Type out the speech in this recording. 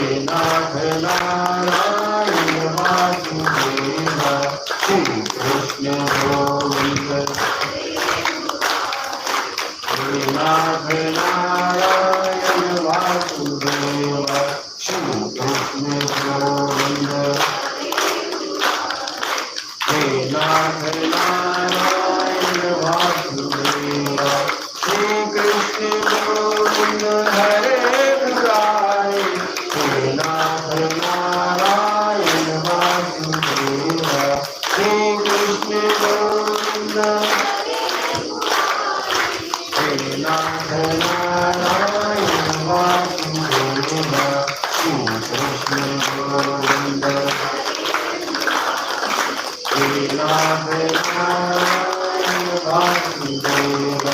Nath Narayan Vasudev Shri Krishna Govind Nath Narayan Vasudev Shri Krishna Govind Nath Narayan Vasudev Shri Krishna Govind Hare Murari Nath Narayan Vasudev Shri Krishna Govind Nath Narayan Vasudev Shri Krishna Govind Nath Narayan Vasudev